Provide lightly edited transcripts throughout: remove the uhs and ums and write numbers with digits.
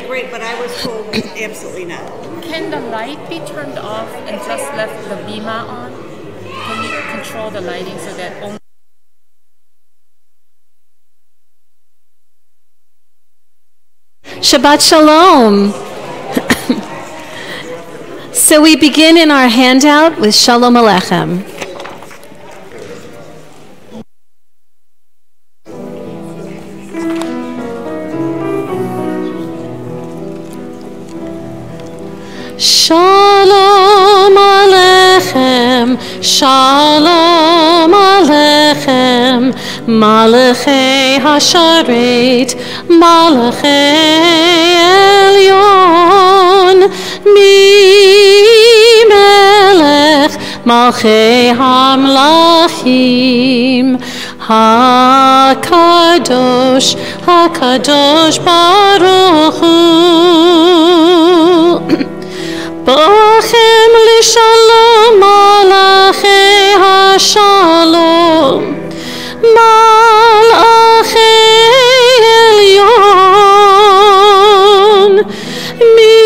great, but I was told absolutely not. Can the light be turned off and just left the bima on? Can you control the lighting so that only... Shabbat Shalom. So we begin in our handout with Shalom Aleichem. Shalom Aleichem, Shalom Aleichem, Malachei Hasharet, Malachei Elyon, Mi Melech, Malchei Hamlachim, HaKadosh, HaKadosh Baruch Hu. Bochem l'shalom malachei hashalom, malachei elyon, mi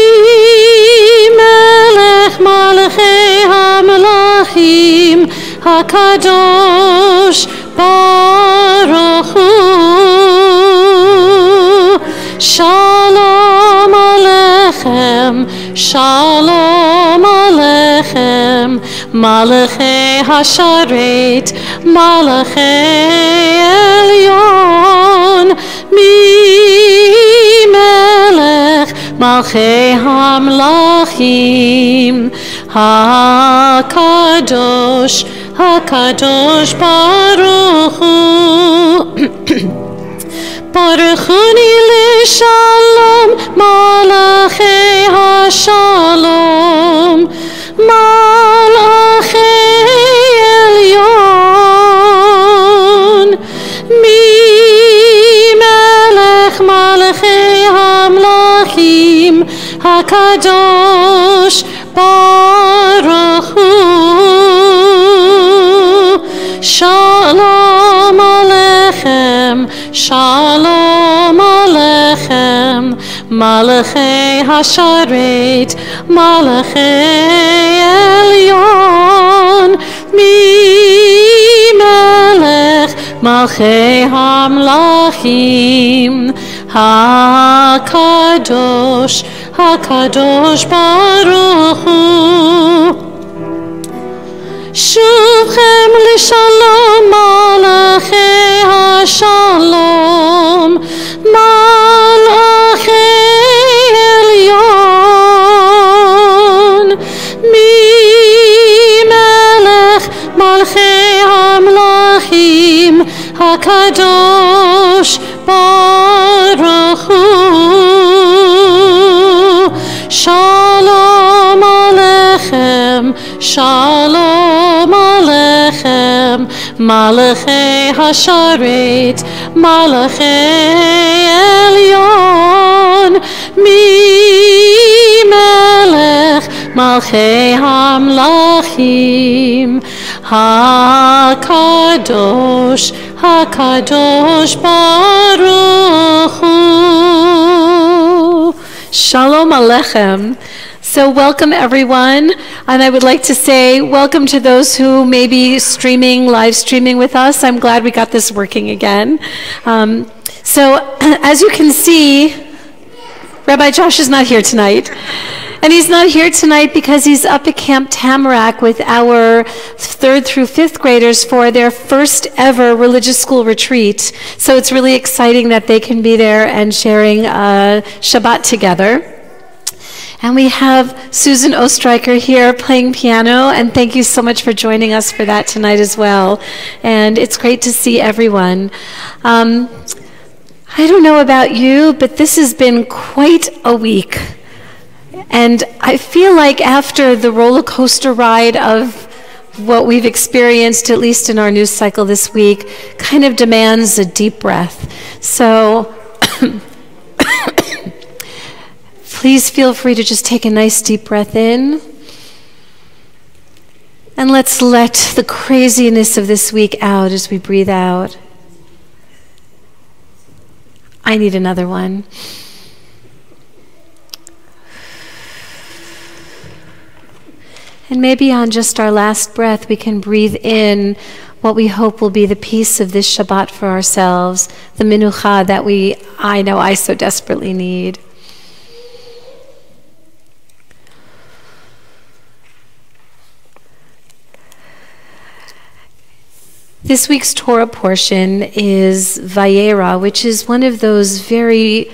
melech malachei hamlachim, hakadosh baruch hu. Shalom aleichem, Shalom Aleichem, Malachei Hasharet, Malachei Elyon, Mi Melech, Malchei Hamlachim, HaKadosh, HaKadosh Baruch Hu. Baruchuni l'shalom, malachei hashalom, malachei elyon, mi melech malachei hamlachim, hakadosh baruch hu. Shalom aleichem, Shalom Aleichem, Malachei Hasharet, Malachei Elyon, Mi Melech, Malchei Hamlachim, HaKadosh, HaKadosh Baruch Hu. Shuvchem l'shalom malachei hashalom, malachei elyon, mi melech malchei hamlachim, hakadosh baruch hu. Shalom aleichem, Shalom Aleichem, Malachei Hasharet, Malachei Elyon, Mi Melech, Malchei Hamlachim, HaKadosh, HaKadosh Baruch Hu. Shalom Aleichem. So welcome everyone, and I would like to say welcome to those who may be live streaming with us. I'm glad we got this working again. So as you can see, Rabbi Josh is not here tonight. And he's not here tonight because he's up at Camp Tamarack with our 3rd through 5th graders for their first ever religious school retreat. So it's really exciting that they can be there and sharing Shabbat together. And we have Susan Ostreicher here playing piano, and thank you so much for joining us for that tonight as well. And it's great to see everyone. I don't know about you, but this has been quite a week. And I feel like after the roller coaster ride of what we've experienced, at least in our news cycle this week, kind of demands a deep breath. So please feel free to just take a nice deep breath in. And let's let the craziness of this week out as we breathe out. I need another one. And maybe on just our last breath, we can breathe in what we hope will be the peace of this Shabbat for ourselves, the minucha that I know I so desperately need. This week's Torah portion is Vayera, which is one of those very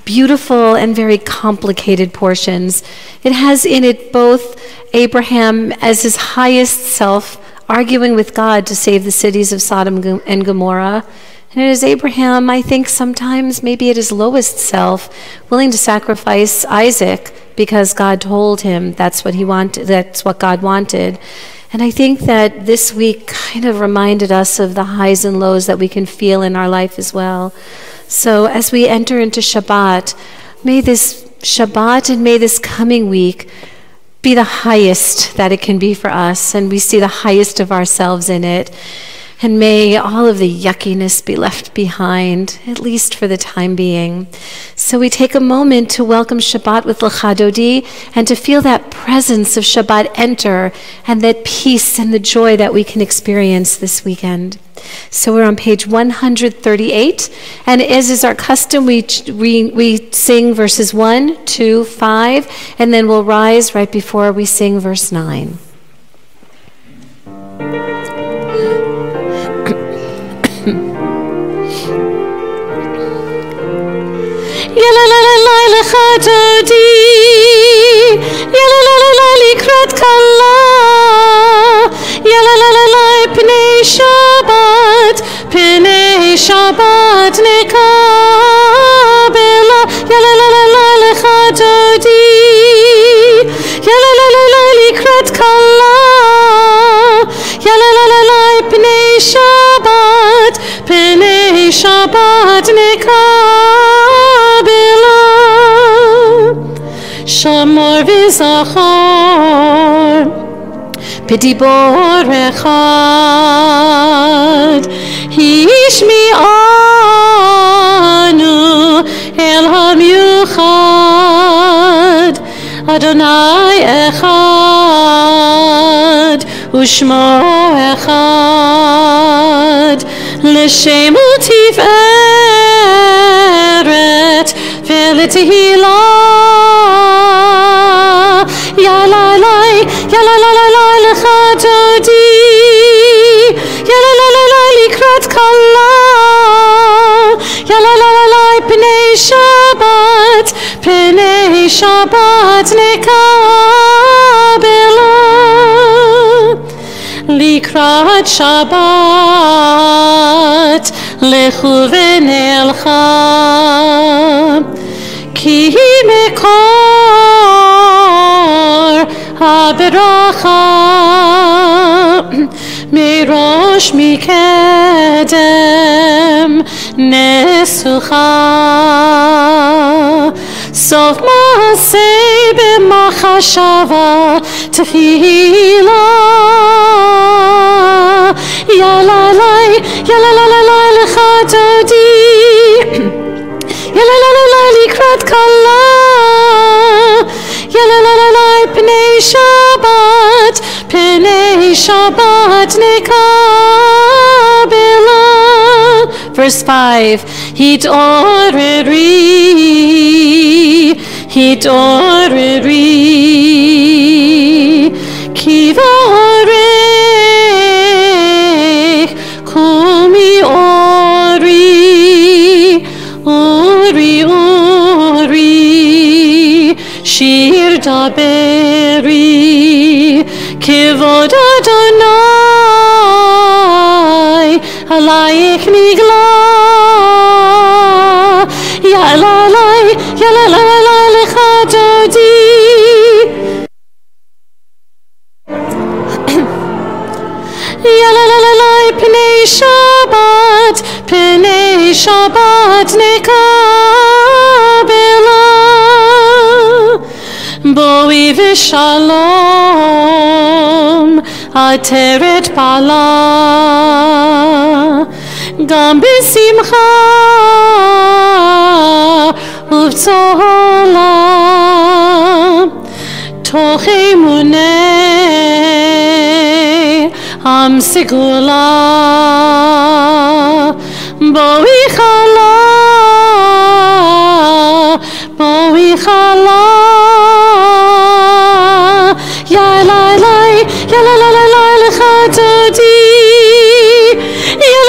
beautiful and very complicated portions. It has in it both Abraham as his highest self, arguing with God to save the cities of Sodom and Gomorrah. And it is Abraham, I think sometimes maybe at his lowest self, willing to sacrifice Isaac because God told him that's what he wanted, that's what God wanted. And I think that this week kind of reminded us of the highs and lows that we can feel in our life as well. So as we enter into Shabbat, may this Shabbat and may this coming week be the highest that it can be for us, and we see the highest of ourselves in it. And may all of the yuckiness be left behind, at least for the time being. So we take a moment to welcome Shabbat with Lecha Dodi and to feel that presence of Shabbat enter and that peace and the joy that we can experience this weekend. So we're on page 138, and as is our custom, we sing verses 1, 2, 5, and then we'll rise right before we sing verse 9. Yalalala lecha dodi, yalalala likrat kala, yalalala pnei Shabbat nekabela, yalalala lecha dodi, yalalala likrat kala, yalalala pnei Shabbat nekabela. Shamor v'zachor b'dibor echad hishmi'anu el hamiuchad Adonai echad u'shmo echad l'shem u'tiferet v'letehillah yalalai yalalai lecha dodi yalalai likrat kala yalalai pnei Shabbat nekabela likrat Shabbat lechu v'nelcha ki mekor haberacha mirosh mikedem nesucha sof maseh b'machashava tefillah yalalai lecha dodi yalalala likrat kala yalalala pnei Shabbat nekabela. Verse 5, hitoreri kivarech kumi ori shir daberi kivod Adonai alayich nigla yalalai lecha dodi yalalai pnei Shabbat nekabela boi v'shalom ateret bala gam b'simcha uv'tzola toch emuneh segula boi chala ya la la lecha dodi ya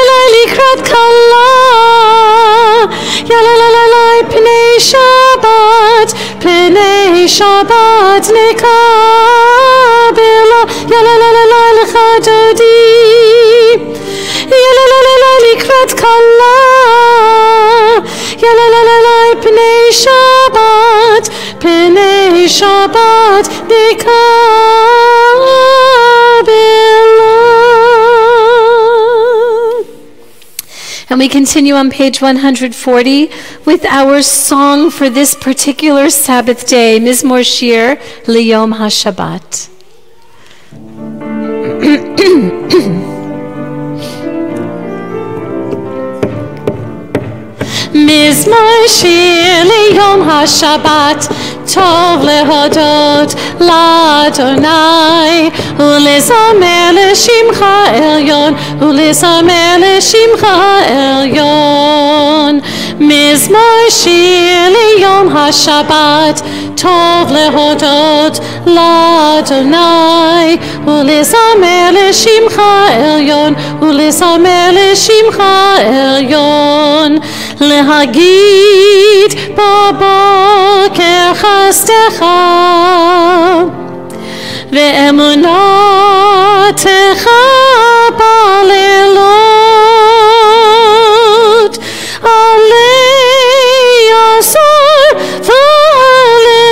la likrat kala ya la pnei Shabbat nekabela ya la lecha dodi ya la likrat kala ya la pnei Shabbat nekabela. And we continue on page 140 with our song for this particular Sabbath day, Mizmor Shir Liyom HaShabbat. Mizmor Shir Liyom HaShabbat Tov lehodot l'Adonai ulezamer l'shimcha elyon ulezamer l'shimcha elyon Mizmor Shir Liyom HaShabbat Tov lehodot l'Adonai ulezamer l'shimcha elyon ulezamer l'shimcha elyon Lehagid baboker chastecha ve'emunatecha balelot alei asar v'alei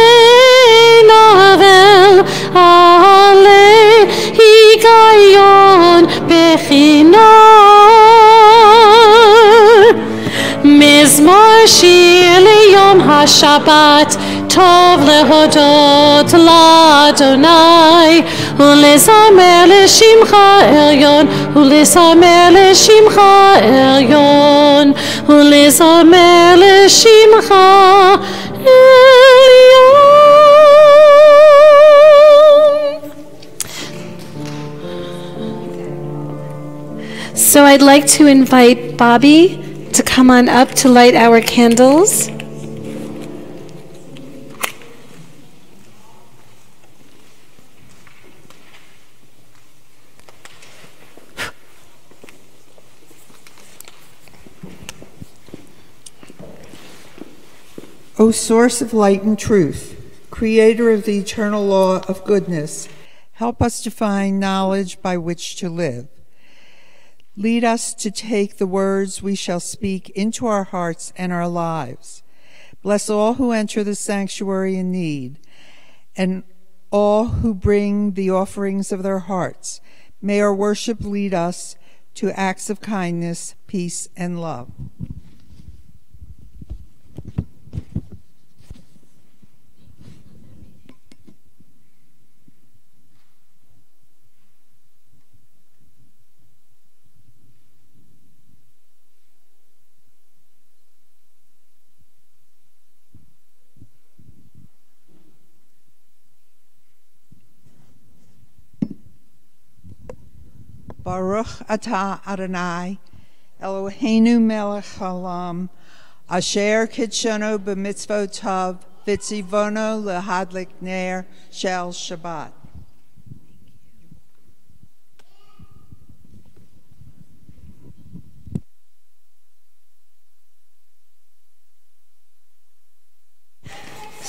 navel alei higayon bechinar Mizmor Shir Liyom HaShabbat Tov lehodot l'Adonai ulezamer l'shimcha elyon ulezamer l'shimcha elyon ulezamer l'shimcha elyon. So I'd like to invite Bobby to come on up to light our candles. O source of light and truth, creator of the eternal law of goodness, help us to find knowledge by which to live. Lead us to take the words we shall speak into our hearts and our lives. Bless all who enter the sanctuary in need, and all who bring the offerings of their hearts. May our worship lead us to acts of kindness, peace, and love. Baruch atah Adonai, Eloheinu melech haolam, asher kidshanu b'mitzvotav, v'tzivono lehadlik ner shel Shabbat.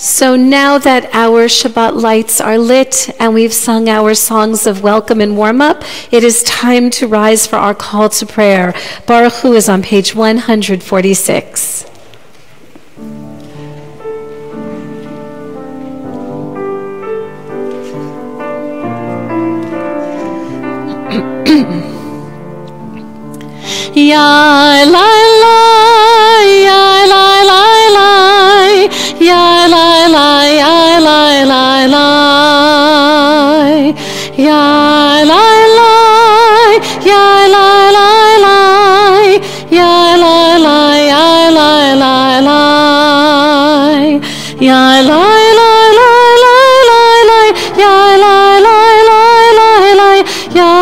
So now that our Shabbat lights are lit and we've sung our songs of welcome and warm-up, it is time to rise for our call to prayer. Baruch Hu is on page 146. Ya la la, ya la la la, ya la la, ya la la la, ya la la, ya la la la, ya la la, ya la la la, ya la la la la la, ya la la la la la, ya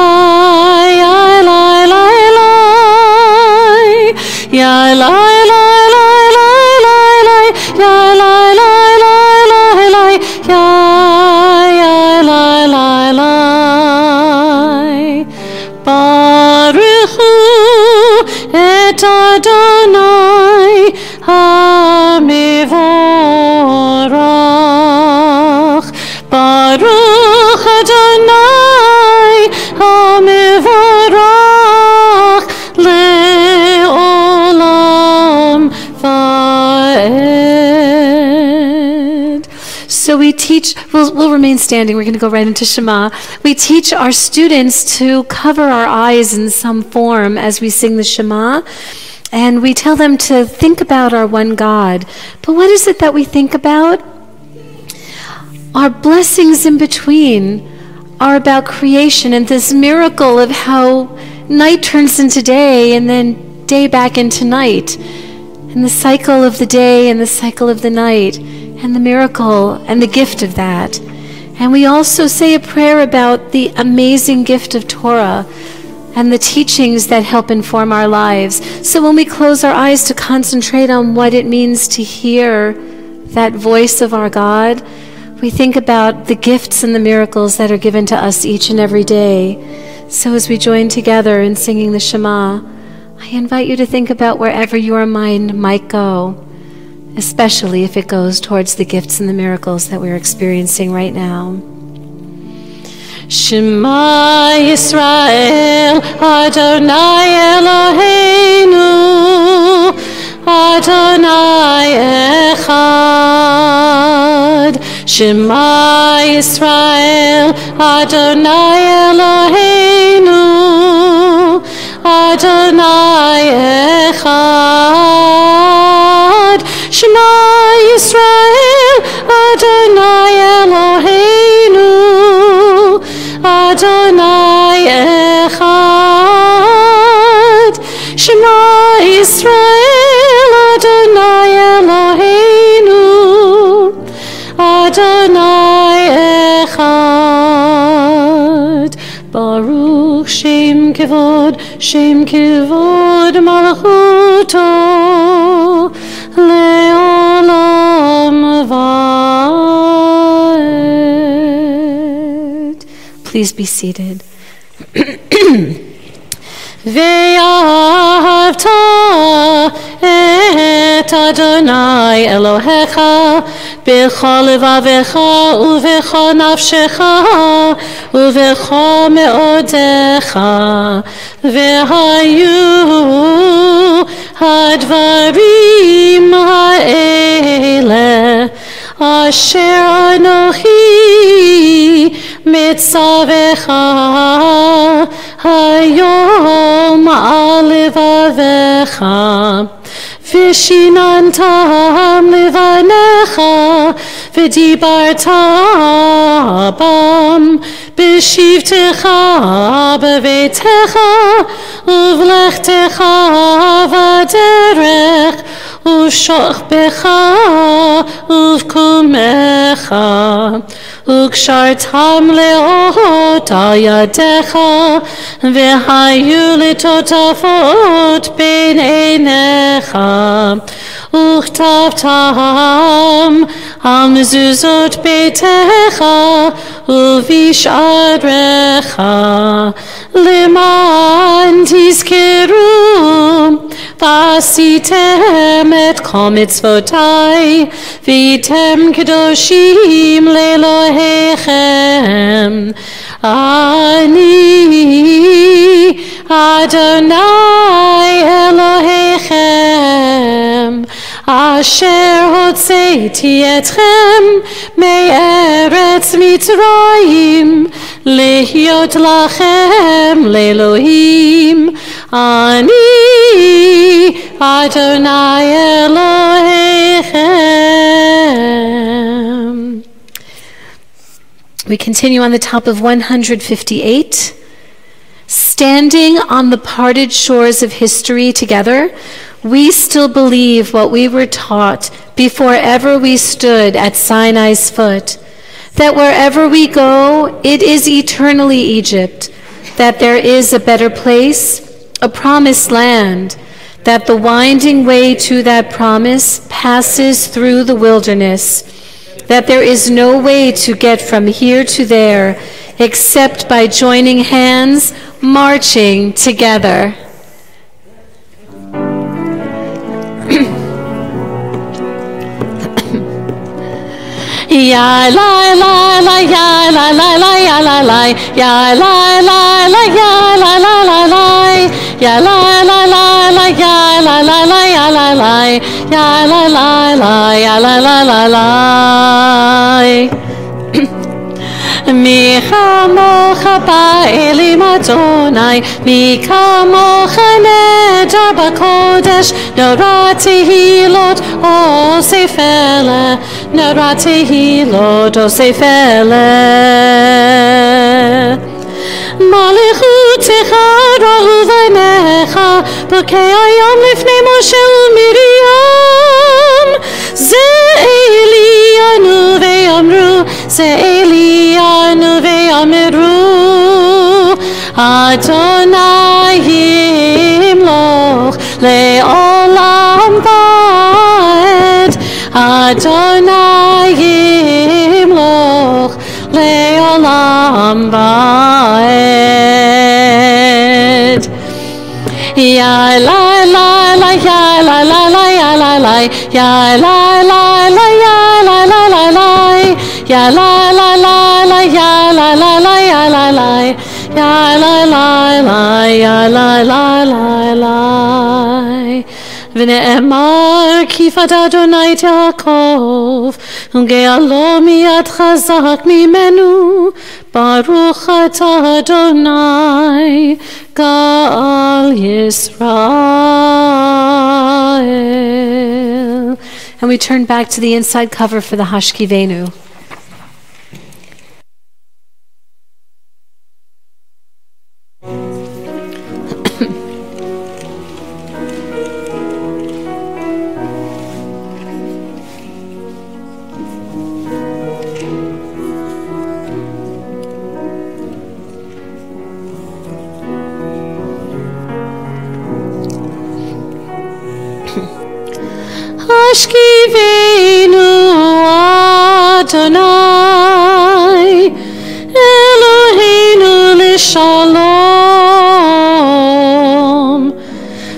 et Adonai HaMevorach. Baruch Adonai HaMevorach le'olam va'ed. So we teach, we'll remain standing. We're going to go right into Shema. We teach our students to cover our eyes in some form as we sing the Shema. And we tell them to think about our one God. But what is it that we think about? Our blessings in between are about creation and this miracle of how night turns into day and then day back into night. And the cycle of the day and the cycle of the night. And the miracle and the gift of that. And we also say a prayer about the amazing gift of Torah and the teachings that help inform our lives. So when we close our eyes to concentrate on what it means to hear that voice of our God, we think about the gifts and the miracles that are given to us each and every day. So as we join together in singing the Shema, I invite you to think about wherever your mind might go, especially if it goes towards the gifts and the miracles that we're experiencing right now. Shema Yisrael, Adonai Eloheinu, Adonai Echad. Shema Yisrael, Adonai Eloheinu, Adonai Echad. Shema Yisrael, Adonai Eloheinu, Adonai Echad. Shema Yisrael, Adonai Eloheinu, Adonai Echad. Baruch Shem Kevod Malchuto le'olam va'ed. Please be seated. Ve'ahavta et Adonai Elohecha b'chol levavecha uvecha nafshecha uvecha me'odecha ve'hayu hadvarim ha'ele asher anochi mitzavecha hayom al levavecha Vishinantam levanecha v'dibarta bam b'shivtecha b'veitecha uvlechtecha v'derech uvshochbecha uvkumecha ukshartam leot al yadecha v'hayu litotafot ben einecha uchtavtam al mezuzot beitecha uvisharecha leman tizkeru vasitem et kol mitzvotai v'item kedoshim lelohechem ani Adonai Elohechem asher hotzeiti etchem me'eretz Mitzrayim lehiot lachem le'Elohim ani Adonai Elohechem. We continue on the top of 158. Standing on the parted shores of history together, we still believe what we were taught before ever we stood at Sinai's foot, that wherever we go, it is eternally Egypt, that there is a better place, a promised land, that the winding way to that promise passes through the wilderness, that there is no way to get from here to there except by joining hands, marching together. Ya la la la ya la la la ya la la ya la la la ya la la la la ya la la la la ya la la la ya la la ya la la la ya la la la la. Mi chamocha ba'elim Adonai, mi kamocha neder b'kodesh, norati hilot osefele, norati hilot osefele. Malichutecha rohu v'necha, b'kei hayam lifnei Moshe u'Miriam, ze Elianu ve'amru, ze Elianu ve'amru, Adonai yimloch le'olam va'ed, Adonai yimloch le'olam va'ed. Ya la la la ya la la la ya la la ya la la la ya la la la la ya la la la la ya la la la ya la la ya la la la ya la la la la. ונאמר כיפת אדוני תעקוב וגאלו מיד חזק ממנו ברוך אתה אדוני גאל Yisrael. And we turn back to the inside cover for the Hashkivenu. Hashkivenu Adonai Eloheinu l'shalom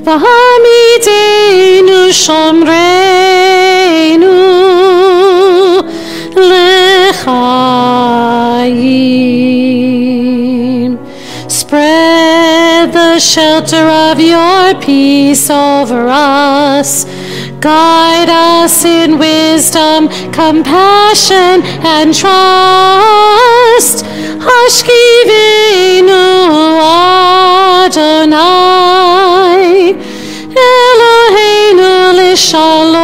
v'hamidenu shomreinu l'chaim. Spread the shelter of your peace over us. Guide us in wisdom, compassion, and trust. Hashkivenu Adonai Eloheinu l'shalom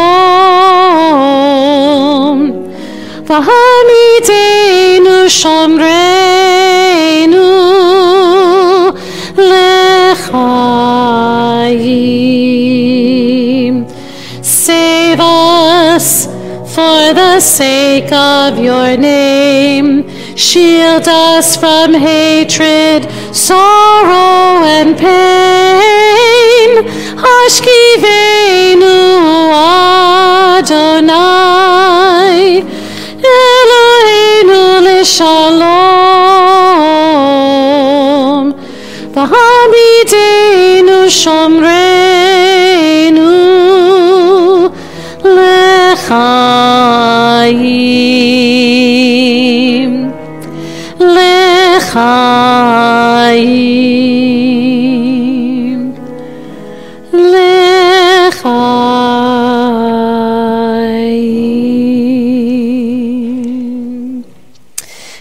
v'hamidenu shomreinu l'chaim. Save us for the sake of your name. Shield us from hatred, sorrow, and pain. Hashkivenu Adonai Eloheinu l'shalom v'hamidenu shomreinu l'chaim, l'chaim, l'chaim.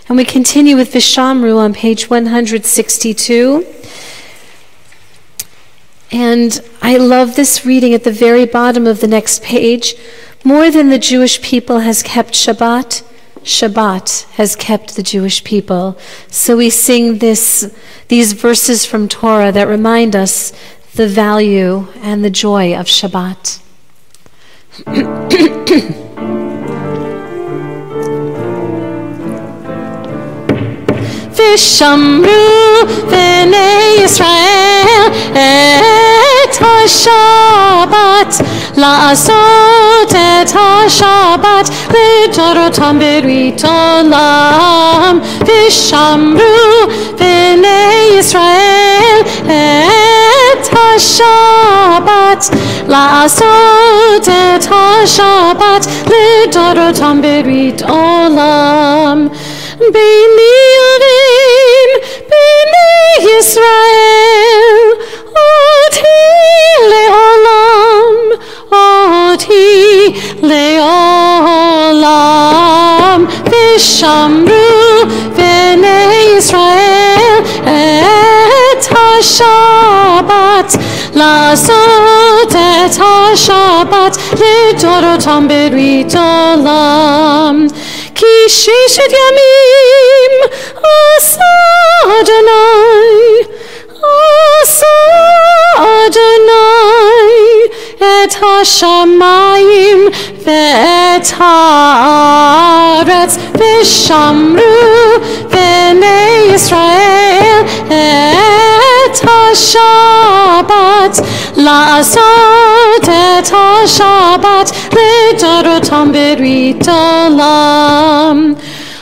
And we continue with Vishamru on page 162. And I love this reading at the very bottom of the next page. More than the Jewish people has kept Shabbat, Shabbat has kept the Jewish people. So we sing these verses from Torah that remind us the value and the joy of Shabbat. Vishamru v'nei Yisrael et ha-Shabbat la'asot et ha-Shabbat l'dorotam berit olam. Vishamru v'nei Yisrael et ha-Shabbat השבת, לעשות את השבת לדורותם ברית עולם. בני ובין בני ישראל, אותי לעולם, אותי לעולם. ושמרו בני ישראל את השבת, לעשות את השבת לדורותם ברית עולם. כי ששת ימים עשה אדוני, עשה אדוני את השמיים ואת הארץ, ושמרו בני ישראל את השבת, לעשות את השבת לדורותם ברית עולם.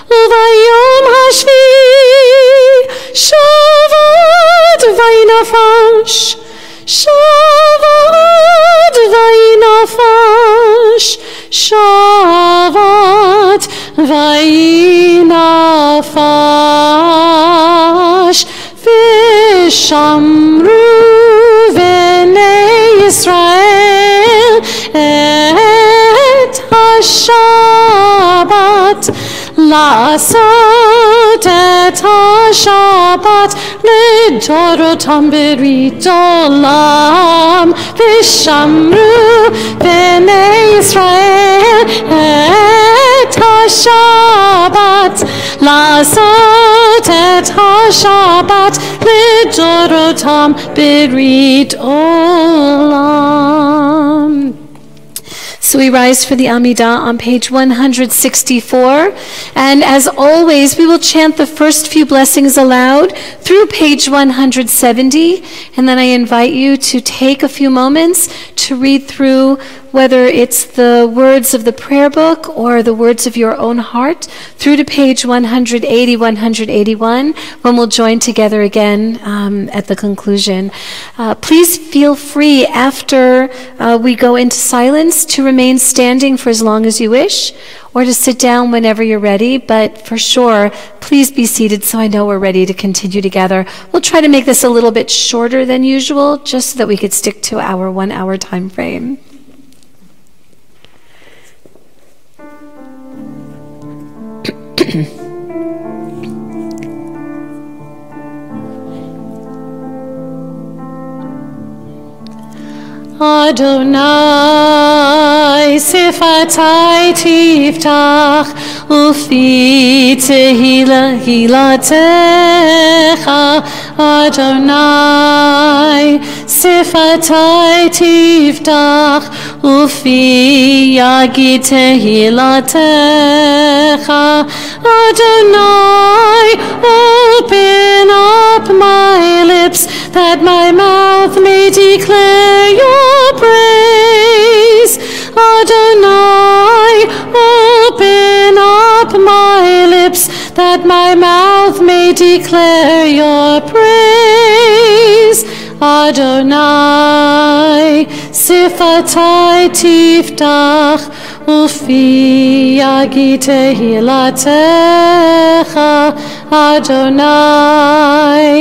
וביום השביעי שבת וינפש, שבת וינפש, שבת וינפש. ושמרו בני ישראל את השבת, לעשות את השבת לדורותם ברית עולם. ושמרו בני ישראל את השבת, לעשות את השבת לדורותם ברית עולם. So we rise for the Amidah on page 164. And as always, we will chant the first few blessings aloud through page 170. And then I invite you to take a few moments to read through whether it's the words of the prayer book or the words of your own heart through to page 180, 181, when we'll join together again at the conclusion. Please feel free after we go into silence to remain standing for as long as you wish, or to sit down whenever you're ready, but for sure, please be seated so I know we're ready to continue together. We'll try to make this a little bit shorter than usual, just so that we could stick to our 1 hour time frame. Adonai sifatai tiftach ufi tehilatecha. Adonai sifatai tiftach ufi yagid tehilatecha. Adonai, open up my lips that my mouth may declare your praise. Adonai, open up my lips that my mouth may declare your praise. Adonai, sifatai tiftach ufi yagid tehilatecha. Adonai,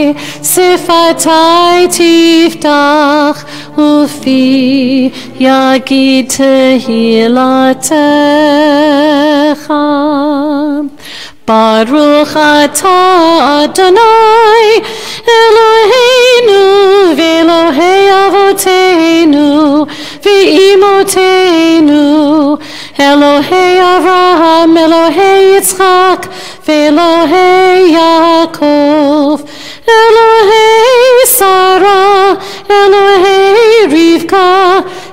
sifatai tiftach ufi yagid tehilatecha. Baruch atah Adonai Eloheinu v'Elohei avoteinu v'imotenu, Elohei Avraham, Elohei Yitzchak, v'Elohei Yaakov, Elohei Sarah, Elohei Rivka,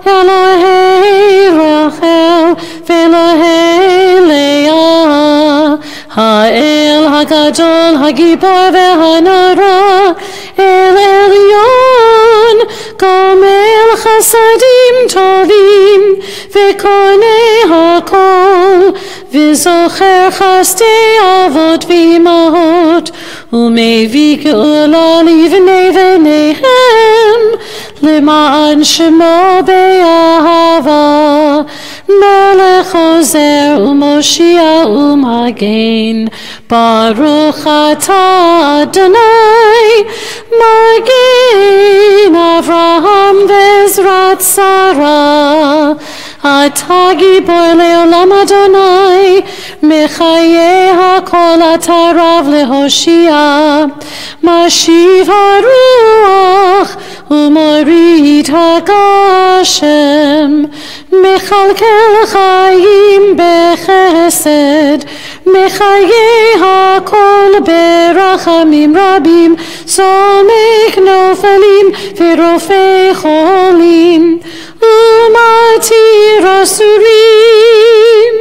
Elohei Rachel, v'Elohei Leah, Ha'el Hagadol Hagibor v'Hanara, El Elyon, Gomel Chasadim Tovim, V'Konei Hakol, V'Zocher Chasdei Avot V'Imahot, U'Mevi Geula Livnei V'neihem, למען שמו באהבה, מלך עוזר ומושיע ומגן. ברוך אתה אדוני, מגן אברהם ועזרת שרה. אתה גיבור לעולם אדוני, מחיי הכל אתה רב להושיע. משיב הרוח ומוריד הגשם, מכלכל חיים בחסד, מחיי הכל ברחמים רבים. סומך נופלים ורופא חולים, ומתיר אסורים,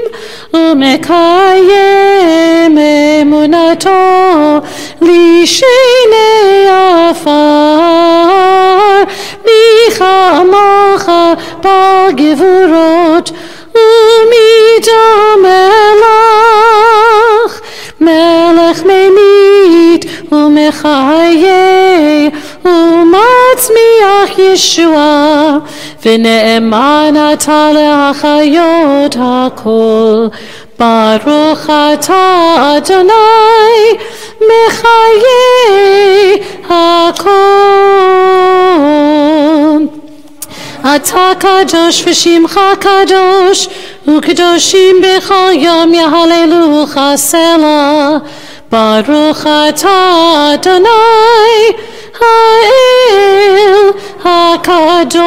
ומקיים אמונתו לשני עפר. מי כמוך בעל גבורות ומידה מלך, מלך ממית ומחיה ומצמיח ישועה, ונאמן אתה להחיות הכל. ברוך אתה אדוני, מחיי הכל. אתה קדוש ושמך קדוש, וקדושים בכל יום יהללוך סלה. ברוך אתה אדוני, האל הקדוש.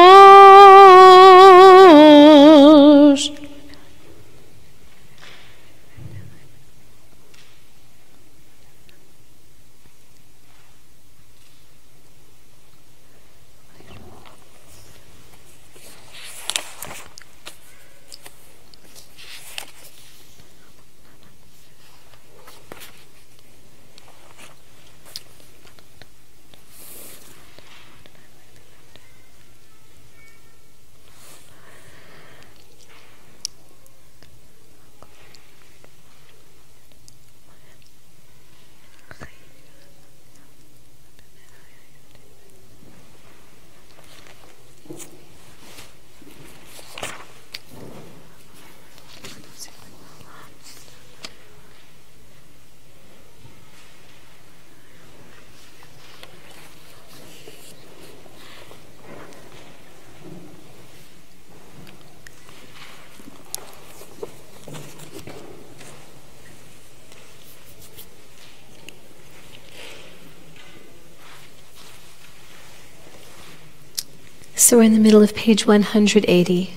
So we're in the middle of page 180.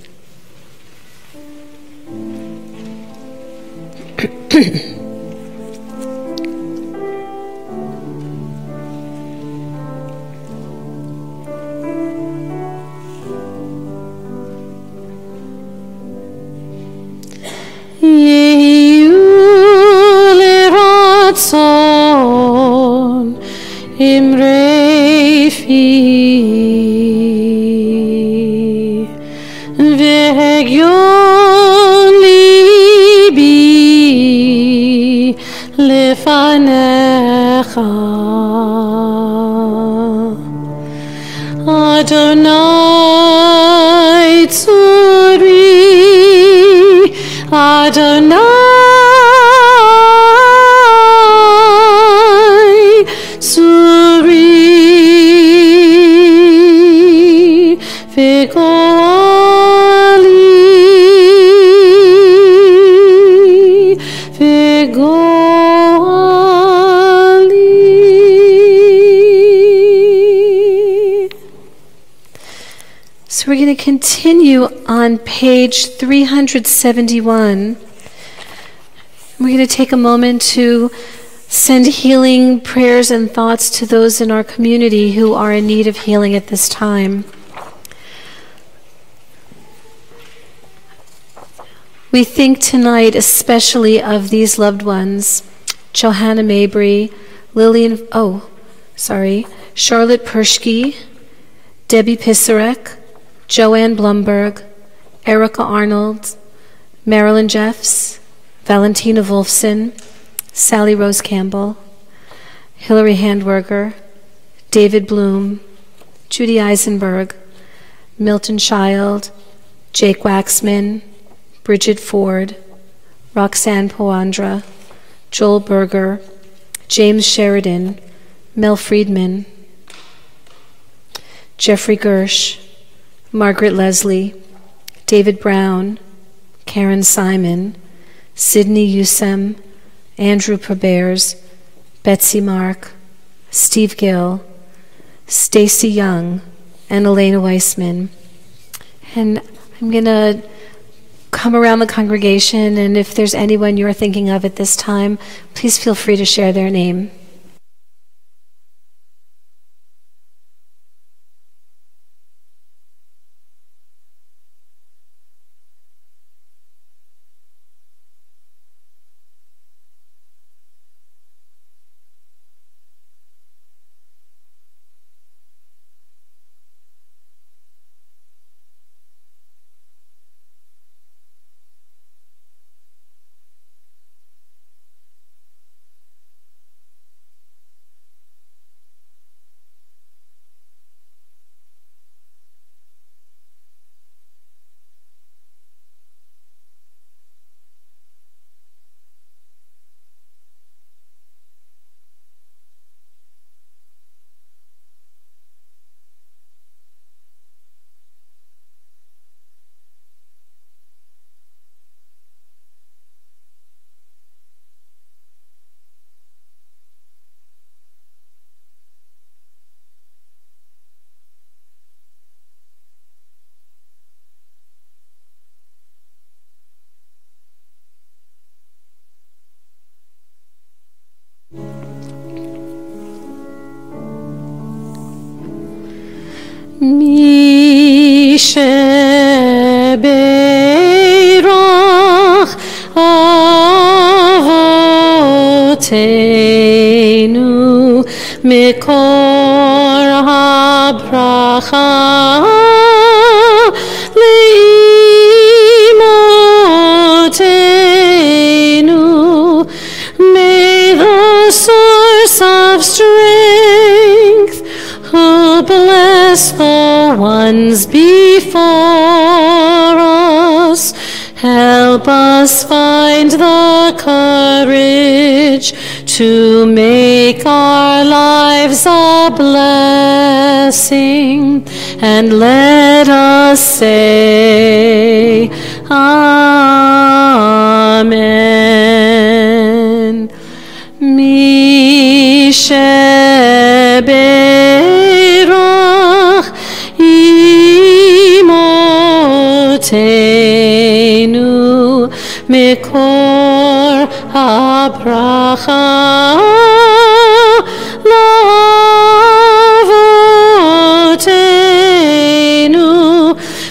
Adonai Tzuri, Adonai Tzuri, Vegoali, Vegoali. So we're going to continue on page 371. We're going to take a moment to send healing prayers and thoughts to those in our community who are in need of healing at this time. We think tonight especially of these loved ones: Johanna Mabry, Charlotte Pershke, Debbie Pisarek, Joanne Blumberg, Erica Arnold, Marilyn Jeffs, Valentina Wolfson, Sally Rose Campbell, Hilary Handwerger, David Bloom, Judy Eisenberg, Milton Child, Jake Waxman, Bridget Ford, Roxanne Poandra, Joel Berger, James Sheridan, Mel Friedman, Jeffrey Gersh, Margaret Leslie, David Brown, Karen Simon, Sidney Usem, Andrew Probers, Betsy Mark, Steve Gill, Stacy Young, and Elena Weissman. And I'm going to come around the congregation, and if there's anyone you're thinking of at this time, please feel free to share their name. Mi shebeirach avoteinu mikor habracha leimotenu. May the source of strength who bless the ones before us, help us find the courage to make our lives a blessing, and let us say Amen. Mi shebeirach imotenu mikor habracha lavotenu.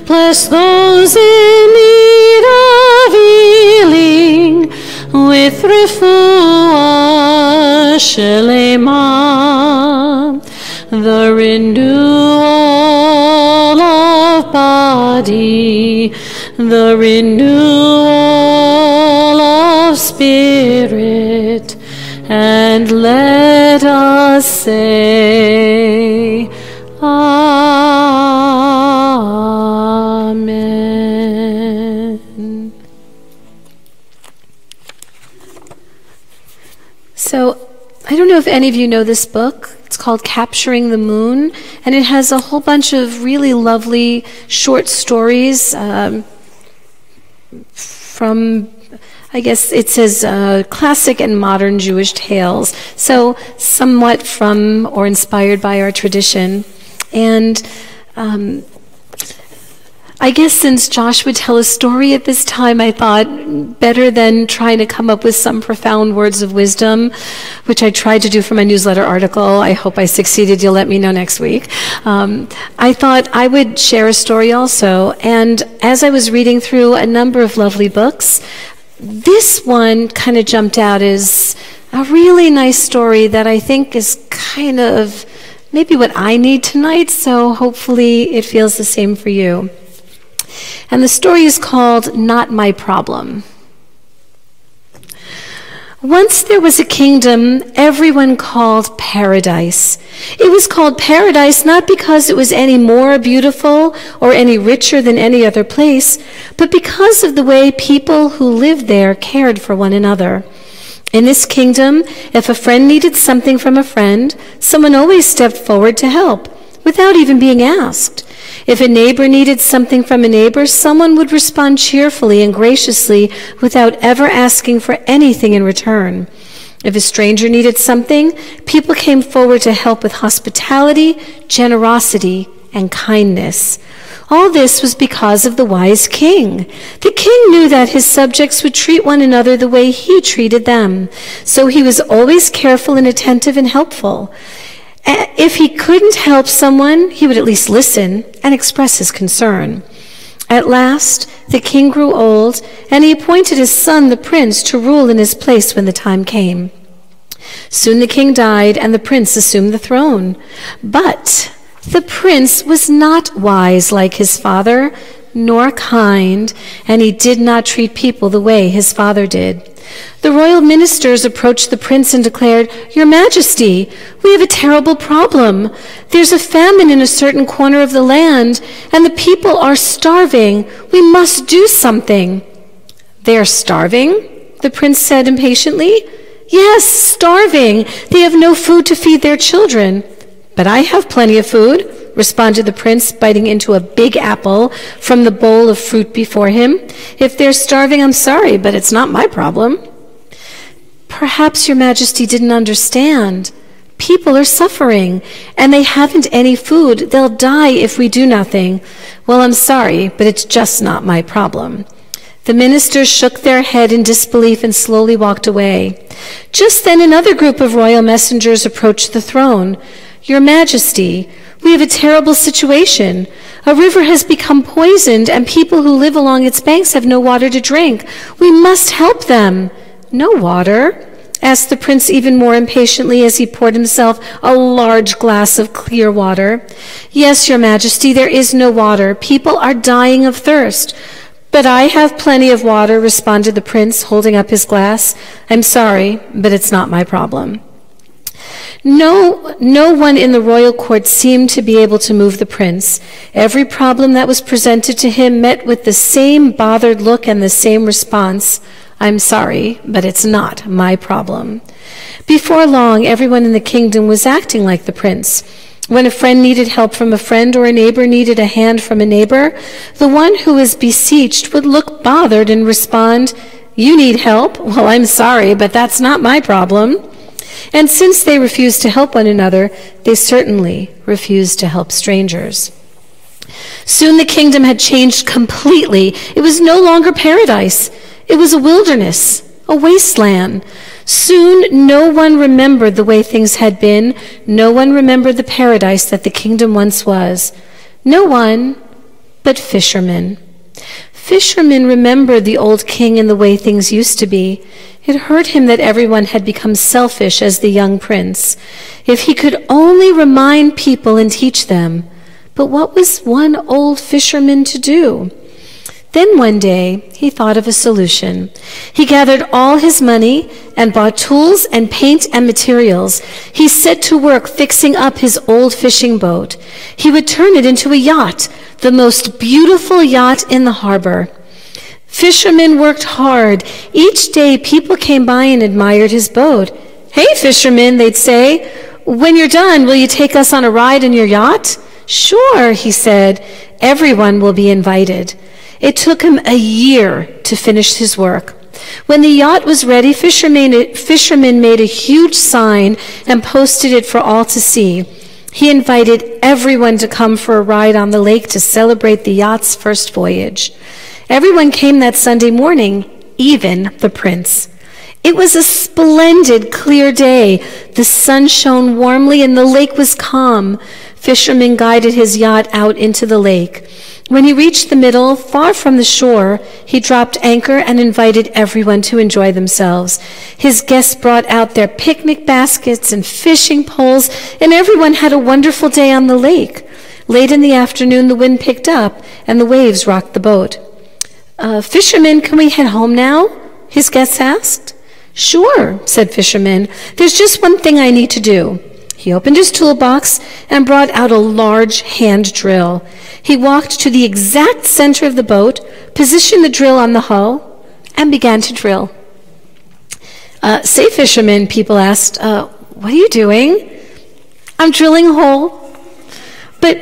Bless those in need of healing with refuah shelema, the renewal of body, the renewal of spirit, and let us say Amen. So, I don't know if any of you know this book. It's called Capturing the Moon, and it has a whole bunch of really lovely short stories from, I guess it says classic and modern Jewish tales, so somewhat from or inspired by our tradition. And I guess since Josh would tell a story at this time, I thought better than trying to come up with some profound words of wisdom, which I tried to do for my newsletter article. I hope I succeeded. You'll let me know next week. I thought I would share a story also. And as I was reading through a number of lovely books, this one kind of jumped out as a really nice story that I think is kind of maybe what I need tonight, so hopefully it feels the same for you. And the story is called Not My Problem. Once there was a kingdom everyone called Paradise. It was called Paradise not because it was any more beautiful or any richer than any other place, but because of the way people who lived there cared for one another. In this kingdom, if a friend needed something from a friend, someone always stepped forward to help, without even being asked. If a neighbor needed something from a neighbor, someone would respond cheerfully and graciously without ever asking for anything in return. If a stranger needed something, people came forward to help with hospitality, generosity, and kindness. All this was because of the wise king. The king knew that his subjects would treat one another the way he treated them, so he was always careful and attentive and helpful. If he couldn't help someone, he would at least listen and express his concern. At last, the king grew old, and he appointed his son, the prince, to rule in his place when the time came. Soon the king died, and the prince assumed the throne. But the prince was not wise like his father, nor kind, and he did not treat people the way his father did. The royal ministers approached the prince and declared, "Your Majesty, we have a terrible problem. There's a famine in a certain corner of the land, and the people are starving. We must do something." "They are starving?" the prince said impatiently. "Yes, starving. They have no food to feed their children." "But I have plenty of food," responded the prince, biting into a big apple from the bowl of fruit before him. "If they're starving, I'm sorry, but it's not my problem." "Perhaps your Majesty didn't understand. People are suffering, and they haven't any food. They'll die if we do nothing." "Well, I'm sorry, but it's just not my problem." The ministers shook their head in disbelief and slowly walked away. Just then another group of royal messengers approached the throne. "Your Majesty, we have a terrible situation. A river has become poisoned, and people who live along its banks have no water to drink. We must help them." "No water?" asked the prince even more impatiently as he poured himself a large glass of clear water. "Yes, Your Majesty, there is no water. People are dying of thirst." "But I have plenty of water," responded the prince, holding up his glass. "I'm sorry, but it's not my problem." No one in the royal court seemed to be able to move the prince. Every problem that was presented to him met with the same bothered look and the same response: "I'm sorry, but it's not my problem." Before long, everyone in the kingdom was acting like the prince. When a friend needed help from a friend or a neighbor needed a hand from a neighbor, the one who was beseeched would look bothered and respond, "You need help? Well, I'm sorry, but that's not my problem." And since they refused to help one another, they certainly refused to help strangers. Soon the kingdom had changed completely. It was no longer paradise. It was a wilderness, a wasteland. Soon no one remembered the way things had been. No one remembered the paradise that the kingdom once was. No one but fishermen. Fishermen remembered the old king and the way things used to be. It hurt him that everyone had become selfish as the young prince. If he could only remind people and teach them. But what was one old fisherman to do? Then one day he thought of a solution. He gathered all his money and bought tools and paint and materials. He set to work fixing up his old fishing boat. He would turn it into a yacht, the most beautiful yacht in the harbor. Fishermen worked hard. Each day people came by and admired his boat. "Hey, fisherman," they'd say, "when you're done, will you take us on a ride in your yacht?" "Sure," he said, "everyone will be invited." It took him a year to finish his work. When the yacht was ready, fishermen made a huge sign and posted it for all to see. He invited everyone to come for a ride on the lake to celebrate the yacht's first voyage. Everyone came that Sunday morning, even the prince. It was a splendid, clear day. The sun shone warmly and the lake was calm. Fisherman guided his yacht out into the lake. When he reached the middle, far from the shore, he dropped anchor and invited everyone to enjoy themselves. His guests brought out their picnic baskets and fishing poles, and everyone had a wonderful day on the lake. Late in the afternoon, the wind picked up and the waves rocked the boat. "Fisherman, can we head home now?" his guests asked. "Sure," said Fisherman. "There's just one thing I need to do." He opened his toolbox and brought out a large hand drill. He walked to the exact center of the boat, positioned the drill on the hull, and began to drill. "Say, Fisherman," people asked, "what are you doing?" "I'm drilling a hole." "But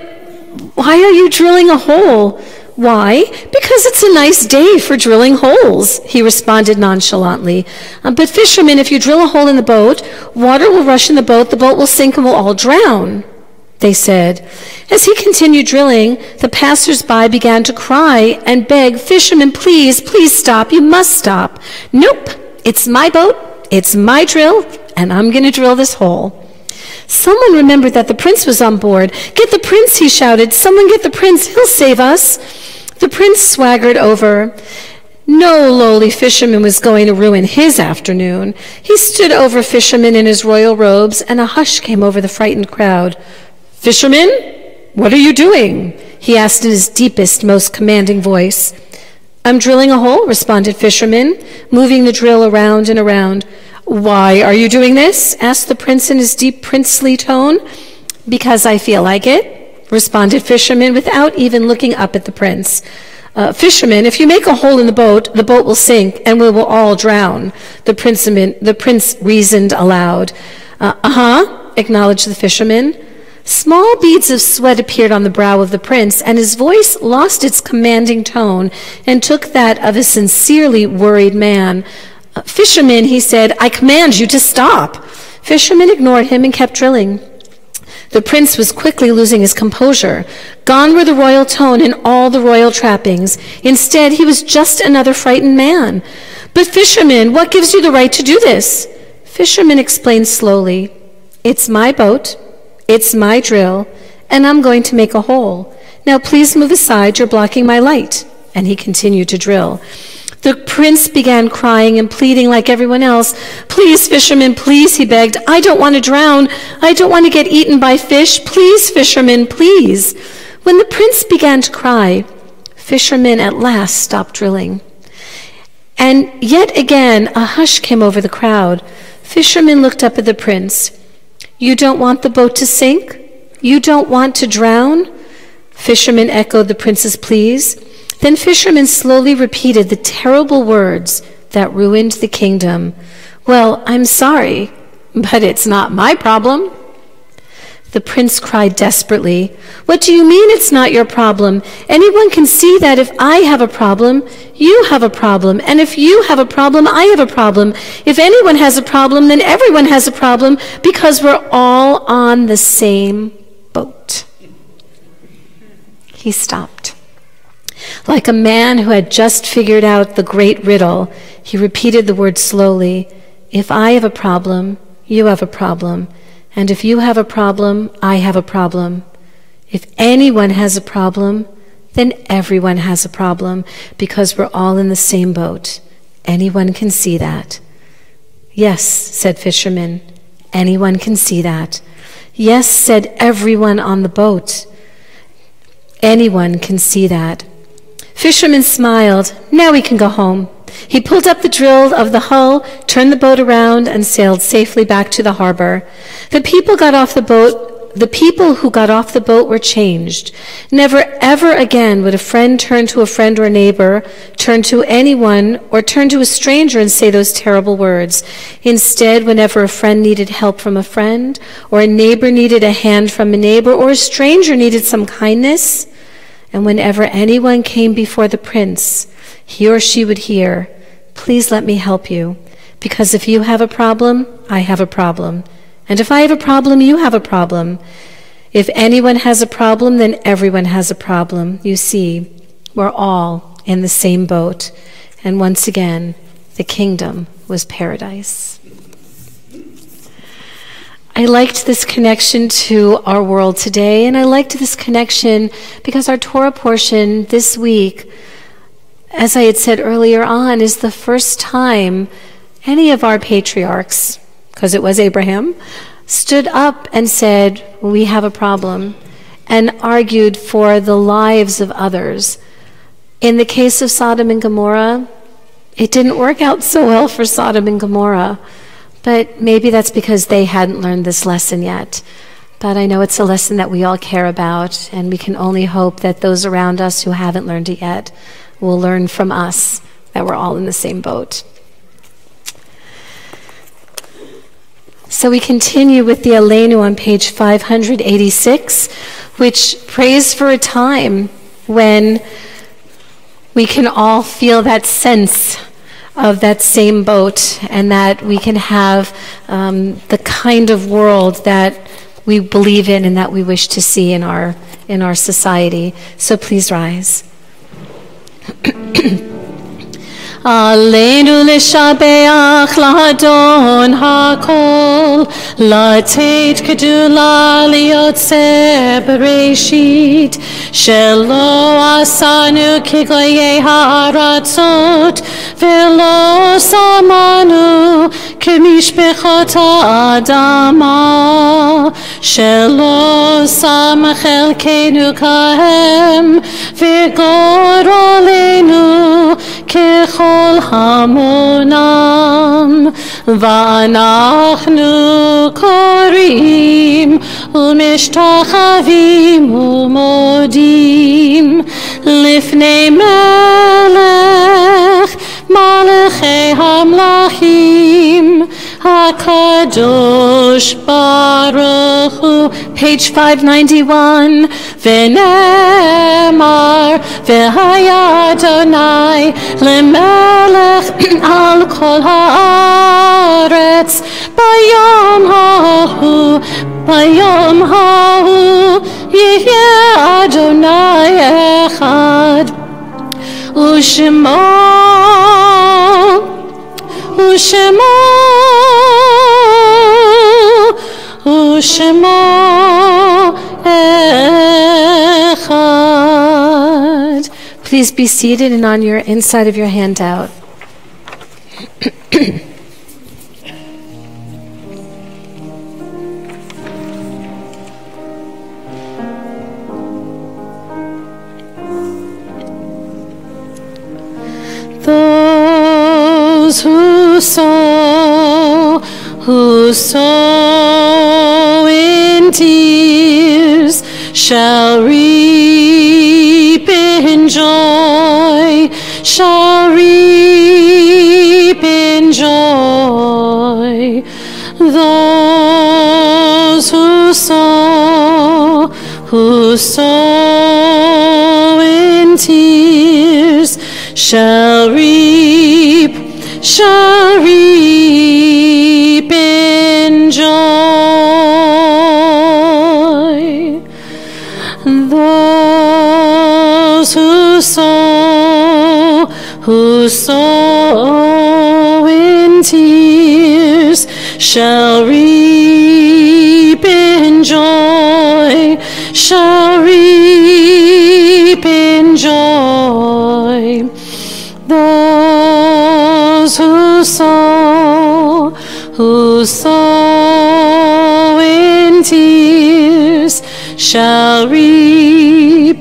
why are you drilling a hole?" "Why? Because it's a nice day for drilling holes," he responded nonchalantly. "But Fisherman, if you drill a hole in the boat, water will rush in the boat will sink, and we'll all drown," they said. As he continued drilling, the passers-by began to cry and beg, "Fisherman, please, please stop. You must stop." "Nope, it's my boat, it's my drill, and I'm going to drill this hole." Someone remembered that the prince was on board. "Get the prince," he shouted. "Someone get the prince. He'll save us." The prince swaggered over. No lowly fisherman was going to ruin his afternoon. He stood over Fisherman in his royal robes, and a hush came over the frightened crowd. "Fisherman, what are you doing?" he asked in his deepest, most commanding voice. "I'm drilling a hole," responded Fisherman, moving the drill around and around. "Why are you doing this?" asked the prince in his deep princely tone. "Because I feel like it," responded Fisherman without even looking up at the prince. "Fisherman, if you make a hole in the boat will sink, and we will all drown," the prince reasoned aloud. "Uh-huh," acknowledged the fisherman. Small beads of sweat appeared on the brow of the prince, and his voice lost its commanding tone and took that of a sincerely worried man. "Fisherman," he said, "I command you to stop." Fisherman ignored him and kept drilling. The prince was quickly losing his composure. Gone were the royal tone and all the royal trappings. Instead, he was just another frightened man. "But Fisherman, what gives you the right to do this?" Fisherman explained slowly, "It's my boat, it's my drill, and I'm going to make a hole. Now please move aside, you're blocking my light." And he continued to drill. The prince began crying and pleading like everyone else. "Please, Fisherman, please," he begged. "I don't want to drown. I don't want to get eaten by fish. Please, Fisherman, please." When the prince began to cry, Fisherman at last stopped drilling. And yet again a hush came over the crowd. Fisherman looked up at the prince. "You don't want the boat to sink? You don't want to drown?" Fisherman echoed the prince's pleas. Then Fisherman slowly repeated the terrible words that ruined the kingdom. "Well, I'm sorry, but it's not my problem." The prince cried desperately. "What do you mean it's not your problem? Anyone can see that if I have a problem, you have a problem. And if you have a problem, I have a problem. If anyone has a problem, then everyone has a problem because we're all on the same boat." He stopped. Like a man who had just figured out the great riddle, he repeated the words slowly. "If I have a problem, you have a problem. And if you have a problem, I have a problem. If anyone has a problem, then everyone has a problem because we're all in the same boat. Anyone can see that." "Yes," said Fisherman. "Anyone can see that." "Yes," said everyone on the boat. "Anyone can see that." Fisherman smiled. "Now we can go home." He pulled up the drill of the hull, turned the boat around, and sailed safely back to the harbor. The people who got off the boat were changed. Never ever again would a friend turn to a friend or a neighbor, turn to anyone, or turn to a stranger and say those terrible words. Instead, whenever a friend needed help from a friend, or a neighbor needed a hand from a neighbor, or a stranger needed some kindness, and whenever anyone came before the prince, he or she would hear, "Please let me help you, because if you have a problem, I have a problem. And if I have a problem, you have a problem. If anyone has a problem, then everyone has a problem." You see, we're all in the same boat. And once again, the kingdom was paradise. I liked this connection to our world today, and I liked this connection because our Torah portion this week, as I had said earlier on, is the first time any of our patriarchs, because it was Abraham, stood up and said, "We have a problem," and argued for the lives of others. In the case of Sodom and Gomorrah, it didn't work out so well for Sodom and Gomorrah. But maybe that's because they hadn't learned this lesson yet. But I know it's a lesson that we all care about, and we can only hope that those around us who haven't learned it yet will learn from us that we're all in the same boat. So we continue with the Aleinu on page 586, which prays for a time when we can all feel that sense of that same boat, and that we can have the kind of world that we believe in and that we wish to see in our society. So please rise. Aleinu l'shabeach l'Adon hakol, לתת גדולה ליוצא בראשית, שלא עשנו כגויי הארצות, ולא שמנו כמשפחות האדמה, שלא שם חלקנו כהם, וגורלנו ככל המונם, ואנחנו קוראים ומשתחווים ומודים לפני מלך מלכי המלכים הקדוש ברוך הוא. Page 591. ונאמר והיה אדוני למלך על כל הארץ ביום ההוא יהיה אדוני אחד ושמו echad. Please be seated and on your inside of your handout. Those who sow in tears shall reap in joy, shall reap in joy. Those who sow in tears shall reap in joy. Those who sow in tears shall reap in joy, shall reap in joy. Those who sow in tears shall reap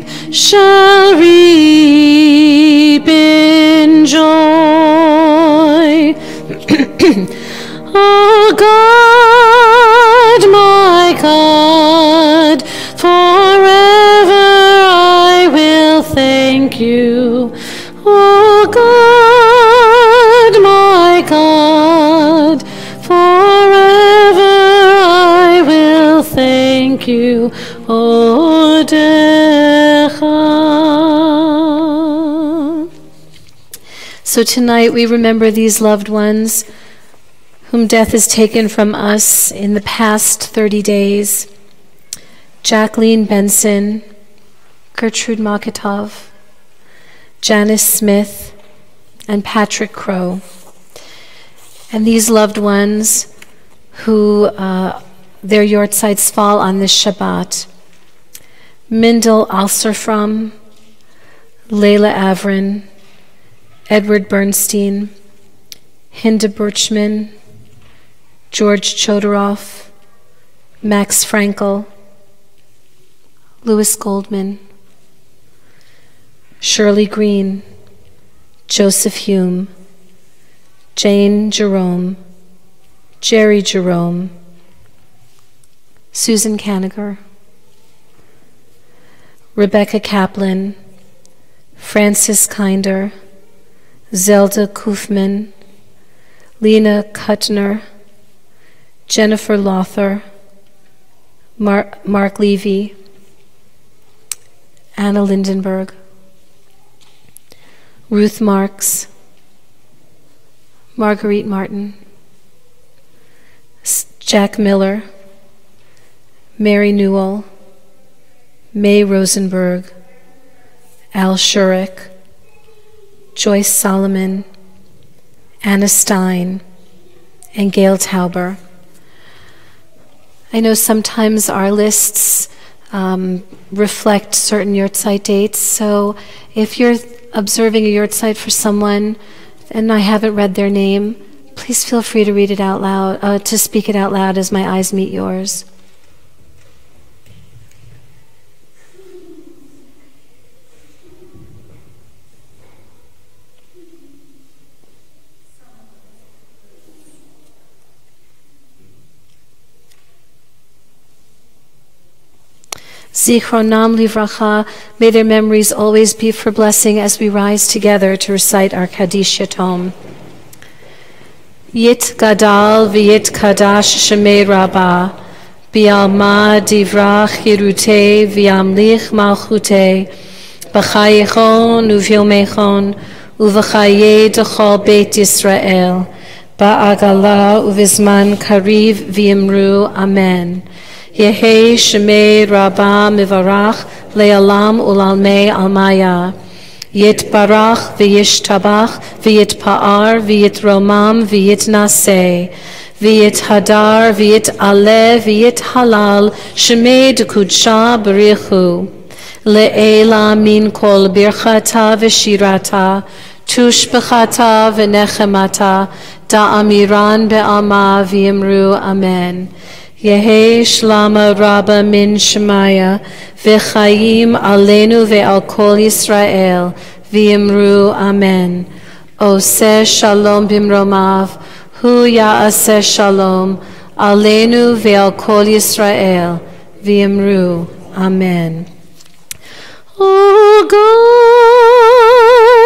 in joy. Oh God, my God, forever I will thank you. Oh God, my God, forever I will thank you. Odecha. So tonight we remember these loved ones whom death has taken from us in the past 30 days. Jacqueline Benson, Gertrude Makatov, Janice Smith, and Patrick Crow. And these loved ones who their yortzites fall on this Shabbat: Mindel Alserfram, Layla Avrin, Edward Bernstein, Hinda Birchman, George Chodoroff, Max Frankel, Louis Goldman, Shirley Green, Joseph Hume, Jane Jerome, Jerry Jerome, Susan Caniger, Rebecca Kaplan, Francis Kinder, Zelda Kufman, Lena Kuttner, Jennifer Lothar, Mark Levy, Anna Lindenberg, Ruth Marks, Marguerite Martin, Jack Miller, Mary Newell, May Rosenberg, Al Shurek, Joyce Solomon, Anna Stein, and Gail Tauber. I know sometimes our lists reflect certain yurtzeit dates, so if you're observing a yurtzeit for someone and I haven't read their name, please feel free to read it out loud, to speak it out loud as my eyes meet yours. Zichronam livracha, may their memories always be for blessing as we rise together to recite our Kaddish Yatom. Yit gadal v'yit kadash shemei rabbah, bi'alma divrach hirute v'yamlich malchute, b'chayichon uvyomechon, uv'chaye dechol beit Yisrael, ba'agala uvizman kariv v'yimru, amen. Yehi Shemei Rabbah Mivarach Le'alam Ulalmei Almaya. Yit Barach V'yish Tabach V'yit Pa'ar V'yit Romam V'yit Naseh V'yit Hadar V'yit Ale V'yit Halal Shemei D'Kudsha B'richu Le'ela Min Kol Birchata V'shirata Tush B'chata V'nechemata Da'amiran Be'alma V'yimru, amen. Yehi Shlama Rabba min Shemaya, V'chayim Aleinu Ve'al Kol Yisrael, V'yimru, amen. Oseh Shalom Bimromav, Hu Ya'aseh Shalom, Aleinu Ve'al Kol Yisrael, V'yimru, amen. O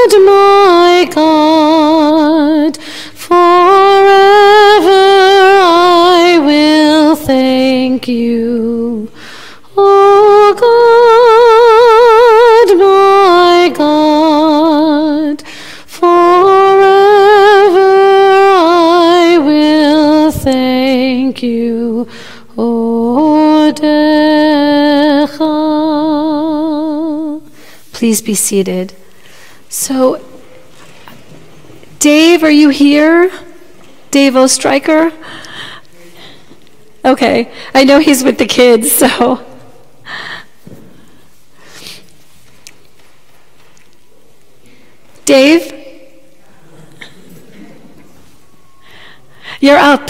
God, my God, forever I will thank you. O God, my God, forever I will thank you. Odecha. Please be seated. So, Dave, are you here? Dave Ostreicher? Okay, I know he's with the kids, so. Dave? You're up.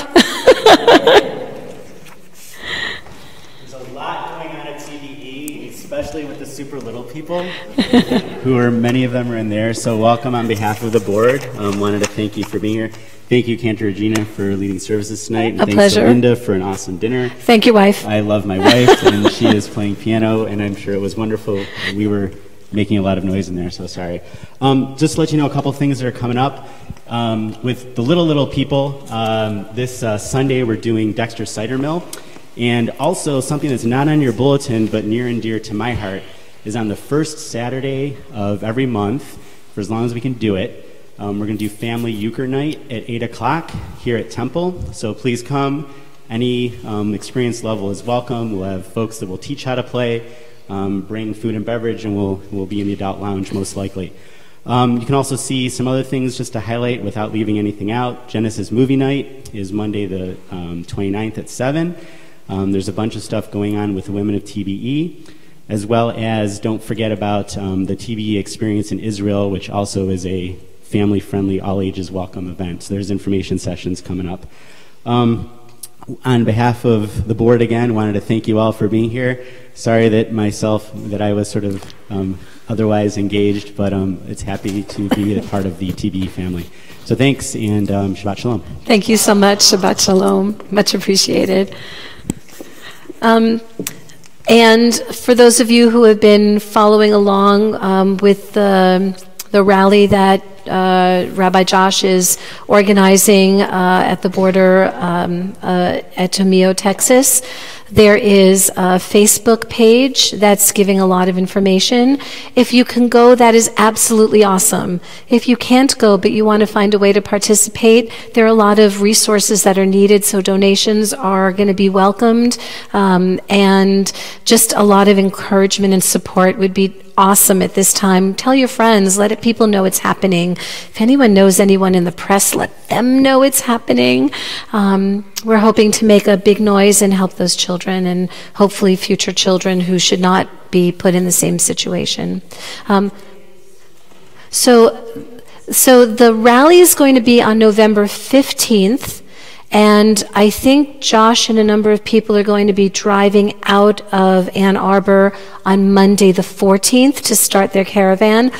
There's a lot going on at TDE, especially with the super little people, who are, many of them are in there. So welcome on behalf of the board. Wanted to thank you for being here. Thank you, Cantor Regina, for leading services tonight. And A thanks pleasure. to Linda for an awesome dinner. Thank you, wife. I love my wife, and she is playing piano, and I'm sure it was wonderful. We were making a lot of noise in there, so sorry. Just to let you know a couple things that are coming up. With the little people, this Sunday we're doing Dexter Cider Mill. And also something that's not on your bulletin, but near and dear to my heart, is on the first Saturday of every month, for as long as we can do it. We're going to do Family Euchre Night at 8 o'clock here at Temple. So please come. Any experience level is welcome. We'll have folks that will teach how to play, bring food and beverage, and we'll be in the adult lounge most likely. You can also see some other things just to highlight without leaving anything out. Genesis Movie Night is Monday the 29th at 7. There's a bunch of stuff going on with the Women of TBE, as well as don't forget about the TBE experience in Israel, which also is a family-friendly, all-ages welcome event. So there's information sessions coming up. On behalf of the board again, wanted to thank you all for being here. Sorry that I was sort of otherwise engaged, but it's happy to be a part of the TBE family. So thanks, and Shabbat Shalom. Thank you so much. Shabbat Shalom. Much appreciated. And for those of you who have been following along with the rally that Rabbi Josh is organizing at the border at Tomeo, Texas, there is a Facebook page that's giving a lot of information. If you can go, that is absolutely awesome. If you can't go, but you want to find a way to participate, there are a lot of resources that are needed, so donations are going to be welcomed, and just a lot of encouragement and support would be awesome at this time. Tell your friends, let people know it's happening. If anyone knows anyone in the press, let them know it's happening. We're hoping to make a big noise and help those children and hopefully future children who should not be put in the same situation. So the rally is going to be on November 15th. And I think Josh and a number of people are going to be driving out of Ann Arbor on Monday the 14th to start their caravan.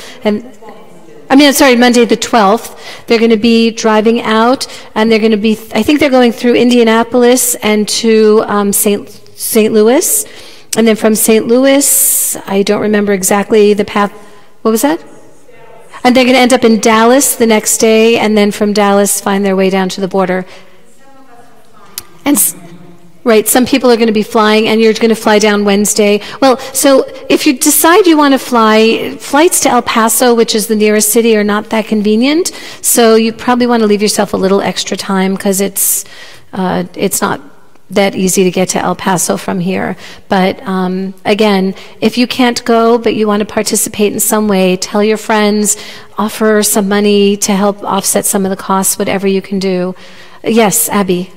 Monday the 12th. They're going to be driving out, and they're going to be, I think they're going through Indianapolis and to St. Louis. And then from St. Louis, I don't remember exactly the path. What was that? And they're going to end up in Dallas the next day, and then from Dallas find their way down to the border. And right, some people are going to be flying, and you're going to fly down Wednesday. Well, so if you decide you want to fly, flights to El Paso, which is the nearest city, are not that convenient. So you probably want to leave yourself a little extra time because it's not that easy to get to El Paso from here. But again, if you can't go, but you want to participate in some way, tell your friends, offer some money to help offset some of the costs, whatever you can do. Yes, Abby.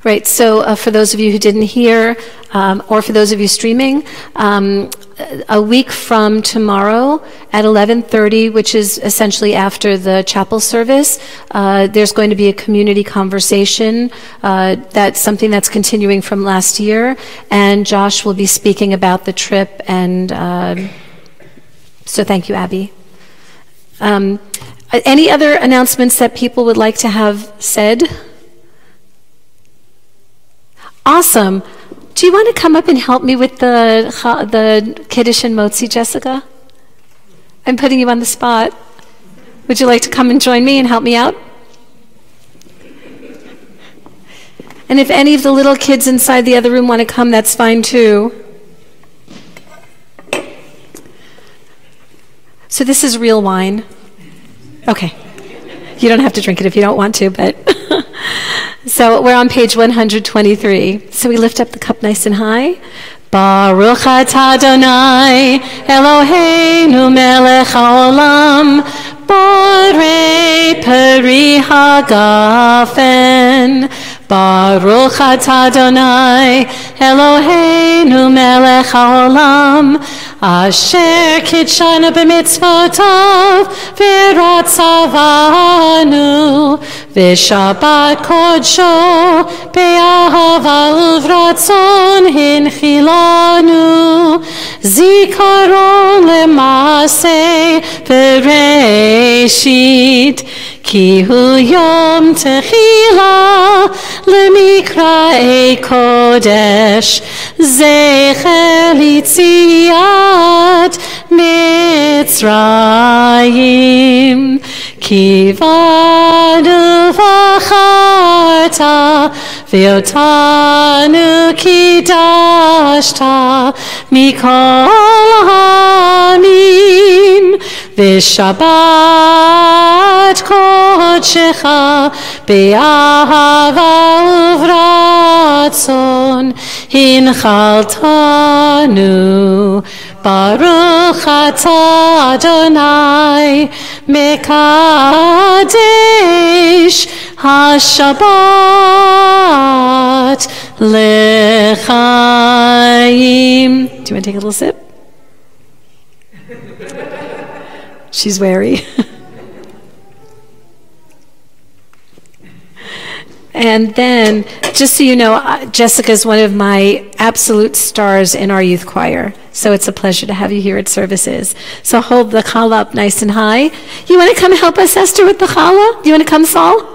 Right, so for those of you who didn't hear, or for those of you streaming, a week from tomorrow at 11:30, which is essentially after the chapel service, there's going to be a community conversation. That's something that's continuing from last year, and Josh will be speaking about the trip, and so thank you, Abby. Any other announcements that people would like to have said? Awesome. Do you want to come up and help me with the Kiddush and Motzi, Jessica? I'm putting you on the spot. Would you like to come and join me and help me out? And if any of the little kids inside the other room want to come, that's fine too. So this is real wine. Okay. You don't have to drink it if you don't want to, but... So we're on page 123. So we lift up the cup nice and high. Baruch atah Adonai Eloheinu melech haolam borei peri hagafen. Baruch atah Adonai Eloheinu melech haolam asher kitshanu b'mitzvotav v'ratzavanu v'shabbat kodsho be'ahava uvratzon hinchilanu zikaron lema'aseh bereshit ki hu yom techila lemikra'ei kodesh zecher litziat Mitzrayim kivanu v'charta v'yotanu kidashta mikol ha'amim v'shabbat kodshecha be'ahava uvratzon hinchaltanu Baruch atah Adonai mekadesh hashabbat lechaim. Do you want to take a little sip? She's wary. And then, just so you know, Jessica is one of my absolute stars in our youth choir. So it's a pleasure to have you here at services. So hold the challah up nice and high. You want to come help us, Esther, with the challah? You want to come, Saul?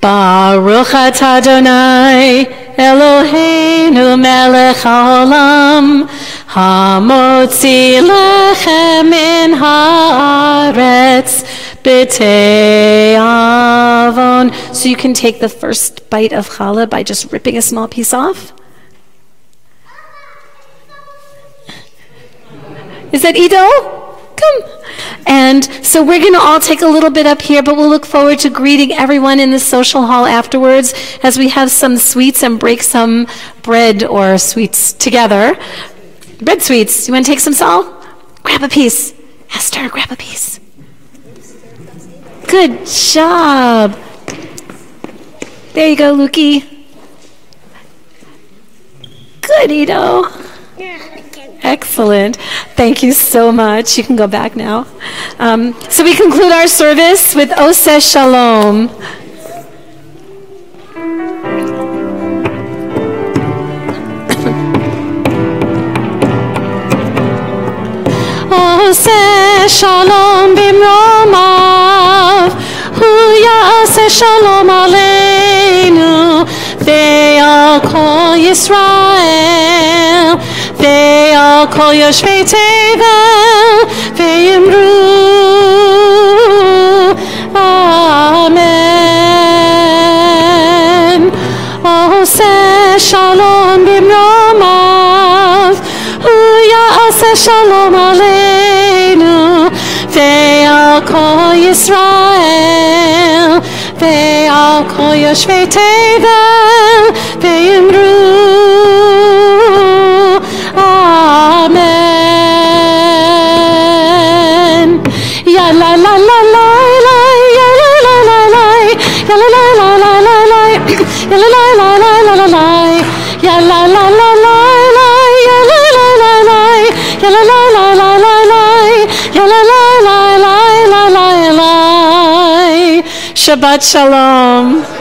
Baruch atah Adonai Eloheinu melech haolam hamotzi lechem min haaretz b'tei avon. So you can take the first bite of challah by just ripping a small piece off. Is that Ido? Come. And so we're going to all take a little bit up here, but we'll look forward to greeting everyone in the social hall afterwards as we have some sweets and break some bread or sweets together. Bread sweets. You want to take some, Saul? Grab a piece. Esther, grab a piece. Good job. There you go, Lukey. Good, Ido. Excellent. Thank you so much. You can go back now. So we conclude our service with Oseh Shalom. Oseh Shalom bimromav, hu ya'aseh shalom aleinu, ve'al kol Yisrael, ve'al kol yoshvei tevel, ve'imru, amen. Oseh shalom bimromav, hu ya'aseh shalom aleinu, ve'al kol Yisrael, ve'al kol yoshvei tevel, ve'imru, amen. Ya la la la la la, ya la la la la, ya la la la la la la, ya la la la la la la la, ya la la la la la, ya la la la la, ya la la la la la la, ya la la la la la la la. Shabbat shalom.